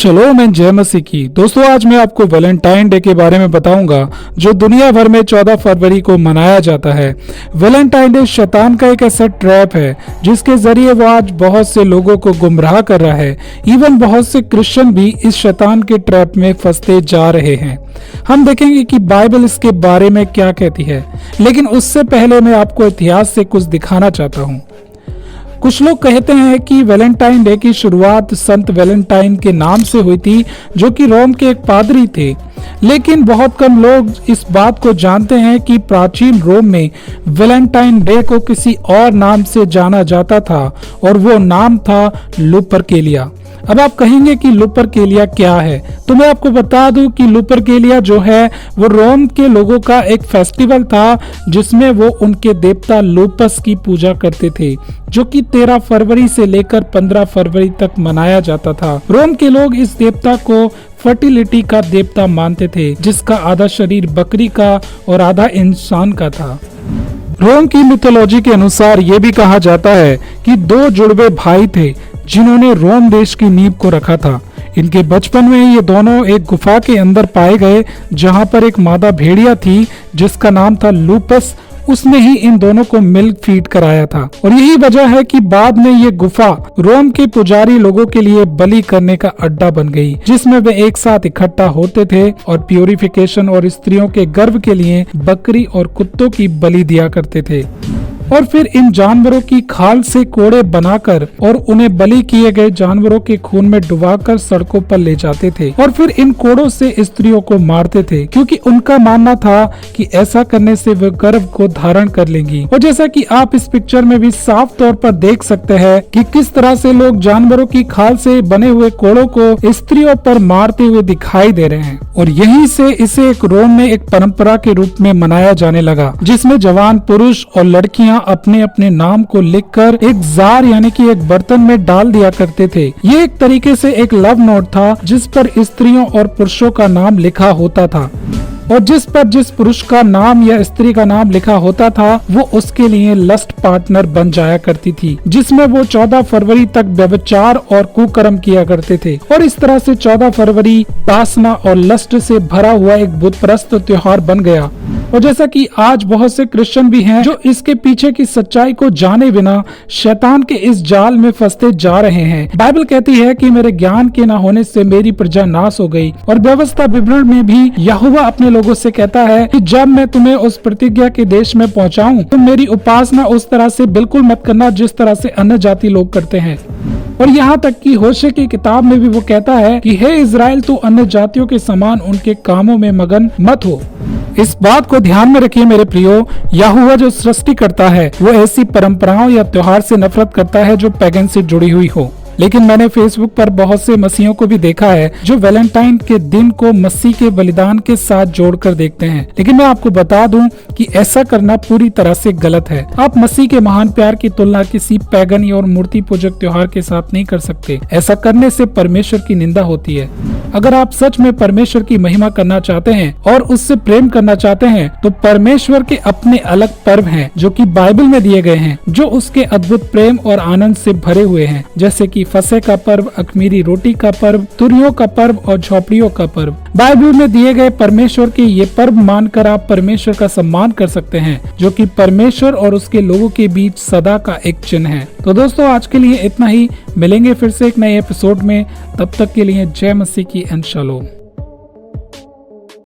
शलोम and जय मसीह की। दोस्तों, आज मैं आपको वैलेंटाइन डे के बारे में बताऊंगा जो दुनिया भर में 14 फरवरी को मनाया जाता है। वैलेंटाइन डे शैतान का एक ऐसा ट्रैप है जिसके जरिए वो आज बहुत से लोगों को गुमराह कर रहा है। इवन बहुत से क्रिश्चियन भी इस शैतान के ट्रैप में फंसते जा रहे हैं। हम देखेंगे कि बाइबल इसके बारे में क्या कहती है, लेकिन उससे पहले मैं आपको इतिहास से कुछ दिखाना चाहता हूँ। कुछ लोग कहते हैं कि वैलेंटाइन डे की शुरुआत संत वैलेंटाइन के नाम से हुई थी, जो कि रोम के एक पादरी थे। लेकिन बहुत कम लोग इस बात को जानते हैं कि प्राचीन रोम में वैलेंटाइन डे को किसी और नाम से जाना जाता था और वो नाम था लुपरकेलिया। अब आप कहेंगे कि लुपरकेलिया क्या है, तो मैं आपको बता दूं कि लुपरकेलिया जो है वो रोम के लोगों का एक फेस्टिवल था जिसमें वो उनके देवता लुपस की पूजा करते थे, जो कि 13 फरवरी से लेकर 15 फरवरी तक मनाया जाता था। रोम के लोग इस देवता को फर्टिलिटी का देवता मानते थे, जिसका आधा शरीर बकरी का और आधा इंसान का था। रोम की मिथोलॉजी के अनुसार ये भी कहा जाता है कि दो जुड़वे भाई थे जिन्होंने रोम देश की नींव को रखा था। इनके बचपन में ये दोनों एक गुफा के अंदर पाए गए, जहां पर एक मादा भेड़िया थी जिसका नाम था लुपस। उसने ही इन दोनों को मिल्क फीड कराया था और यही वजह है कि बाद में ये गुफा रोम के पुजारी लोगों के लिए बलि करने का अड्डा बन गई, जिसमें वे एक साथ इकट्ठा होते थे और प्यूरिफिकेशन और स्त्रियों के गर्भ के लिए बकरी और कुत्तों की बलि दिया करते थे। और फिर इन जानवरों की खाल से कोड़े बनाकर और उन्हें बलि किए गए जानवरों के खून में डुबाकर सड़कों पर ले जाते थे और फिर इन कोड़ों से स्त्रियों को मारते थे, क्योंकि उनका मानना था कि ऐसा करने से वे गर्भ को धारण कर लेंगी। और जैसा कि आप इस पिक्चर में भी साफ तौर पर देख सकते हैं कि किस तरह से लोग जानवरों की खाल से बने हुए कोड़ों को स्त्रियों पर मारते हुए दिखाई दे रहे हैं। और यहीं से इसे एक रोम में एक परंपरा के रूप में मनाया जाने लगा, जिसमें जवान पुरुष और लड़कियां अपने अपने नाम को लिखकर एक जार यानी कि एक बर्तन में डाल दिया करते थे। ये एक तरीके से एक लव नोट था जिस पर स्त्रियों और पुरुषों का नाम लिखा होता था, और जिस पर जिस पुरुष का नाम या स्त्री का नाम लिखा होता था वो उसके लिए लस्ट पार्टनर बन जाया करती थी, जिसमें वो 14 फरवरी तक व्यभिचार और कुकर्म किया करते थे। और इस तरह से 14 फरवरी वासना और लस्ट से भरा हुआ एक बुतपरस्त त्योहार बन गया। और जैसा कि आज बहुत से क्रिश्चियन भी हैं जो इसके पीछे की सच्चाई को जाने बिना शैतान के इस जाल में फंसते जा रहे हैं। बाइबल कहती है कि मेरे ज्ञान के न होने से मेरी प्रजा नाश हो गई। और व्यवस्था विवरण में भी यहोवा अपने लोगों से कहता है कि जब मैं तुम्हें उस प्रतिज्ञा के देश में पहुंचाऊं तो मेरी उपासना उस तरह से बिल्कुल मत करना जिस तरह से अन्य जाति लोग करते हैं। और यहाँ तक कि होशे की किताब में भी वो कहता है कि हे इज़राइल, तू अन्य जातियों के समान उनके कामों में मगन मत हो। इस बात को ध्यान में रखिए मेरे प्रियो, यहोवा जो सृष्टि करता है वो ऐसी परंपराओं या त्योहार से नफरत करता है जो पैगन से जुड़ी हुई हो। लेकिन मैंने फेसबुक पर बहुत से मसीहों को भी देखा है जो वैलेंटाइन के दिन को मसीह के बलिदान के साथ जोड़कर देखते हैं। लेकिन मैं आपको बता दूं कि ऐसा करना पूरी तरह से गलत है। आप मसीह के महान प्यार की तुलना किसी पैगन और मूर्ति पूजक त्योहार के साथ नहीं कर सकते। ऐसा करने से परमेश्वर की निंदा होती है। अगर आप सच में परमेश्वर की महिमा करना चाहते हैं और उससे प्रेम करना चाहते हैं तो परमेश्वर के अपने अलग पर्व हैं जो कि बाइबल में दिए गए हैं, जो उसके अद्भुत प्रेम और आनंद से भरे हुए हैं, जैसे कि फसह का पर्व, अखमीरी रोटी का पर्व, तुरियों का पर्व और झोपड़ियों का पर्व। बाइबल में दिए गए परमेश्वर के ये पर्व मानकर आप परमेश्वर का सम्मान कर सकते हैं, जो कि परमेश्वर और उसके लोगों के बीच सदा का एक चिन्ह है। तो दोस्तों, आज के लिए इतना ही। मिलेंगे फिर से एक नए एपिसोड में। तब तक के लिए जय मसीह की एंड शलोम।